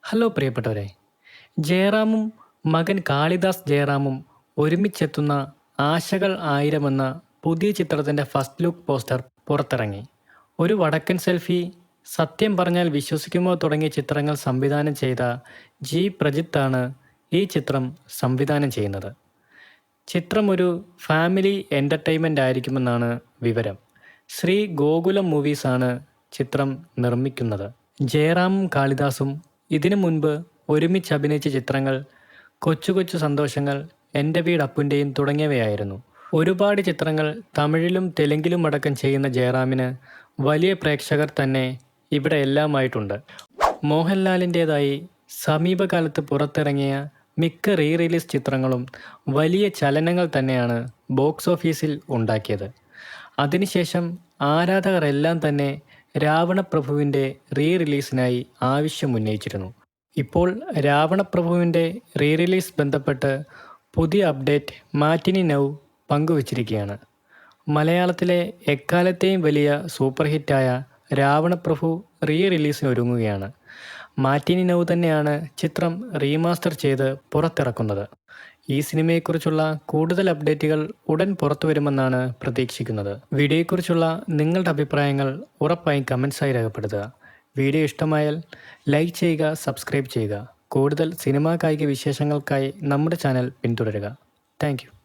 Hello പ്രിയപ്പെട്ടവരെ, ജയറാമും മകൻ കാളിദാസ് ജയറാമും ഒരുമിച്ചെത്തുന്ന ആശകൾ ആയിരമെന്ന പുതിയ ചിത്രത്തിൻ്റെ ഫസ്റ്റ് ലുക്ക് പോസ്റ്റർ പുറത്തിറങ്ങി. ഒരു വടക്കൻ സെൽഫി, സത്യം പറഞ്ഞാൽ വിശ്വസിക്കുമോ തുടങ്ങിയ ചിത്രങ്ങൾ സംവിധാനം ചെയ്ത ജി പ്രജിത്താണ് ഈ ചിത്രം സംവിധാനം ചെയ്യുന്നത്. ചിത്രം ഒരു ഫാമിലി എൻ്റർടൈൻമെൻ്റ് ആയിരിക്കുമെന്നാണ് വിവരം. ശ്രീ ഗോകുലം മൂവീസാണ് ചിത്രം നിർമ്മിക്കുന്നത്. ജയറാമും കാളിദാസും ഇതിനു മുൻപ് ഒരുമിച്ച് അഭിനയിച്ച ചിത്രങ്ങൾ കൊച്ചു കൊച്ചു സന്തോഷങ്ങൾ, എൻ്റെ വീട് അപ്പുൻ്റെയും തുടങ്ങിയവയായിരുന്നു. ഒരുപാട് ചിത്രങ്ങൾ തമിഴിലും തെലുങ്കിലും അടക്കം ചെയ്യുന്ന ജയറാമിന് വലിയ പ്രേക്ഷകർ തന്നെ ഇവിടെ എല്ലാമായിട്ടുണ്ട്. മോഹൻലാലിൻ്റേതായി സമീപകാലത്ത് പുറത്തിറങ്ങിയ മിക്ക റീ റിലീസ് ചിത്രങ്ങളും വലിയ ചലനങ്ങൾ തന്നെയാണ് ബോക്സ് ഓഫീസിൽ ഉണ്ടാക്കിയത്. അതിനുശേഷം ആരാധകർ എല്ലാം തന്നെ രാവണപ്രഭുവിൻ്റെ റീ റിലീസിനായി ആവശ്യമുന്നയിച്ചിരുന്നു. ഇപ്പോൾ രാവണപ്രഭുവിൻ്റെ റീ റിലീസ് ബന്ധപ്പെട്ട് പുതിയ അപ്ഡേറ്റ് മാറ്റിനി നൗ പങ്കുവച്ചിരിക്കുകയാണ്. മലയാളത്തിലെ എക്കാലത്തെയും വലിയ സൂപ്പർ ഹിറ്റായ രാവണപ്രഭു റീ റിലീസിന് ഒരുങ്ങുകയാണ്. മാറ്റിനി നൗ തന്നെയാണ് ചിത്രം റീമാസ്റ്റർ ചെയ്ത് പുറത്തിറക്കുന്നത്. ഈ സിനിമയെക്കുറിച്ചുള്ള കൂടുതൽ അപ്ഡേറ്റുകൾ ഉടൻ പുറത്തു വരുമെന്നാണ് പ്രതീക്ഷിക്കുന്നത്. വീഡിയോയെക്കുറിച്ചുള്ള നിങ്ങളുടെ അഭിപ്രായങ്ങൾ ഉറപ്പായും കമൻസായി രേഖപ്പെടുത്തുക. വീഡിയോ ഇഷ്ടമായാൽ ലൈക്ക് ചെയ്യുക, സബ്സ്ക്രൈബ് ചെയ്യുക. കൂടുതൽ സിനിമാ കായിക വിശേഷങ്ങൾക്കായി നമ്മുടെ ചാനൽ പിന്തുടരുക. താങ്ക്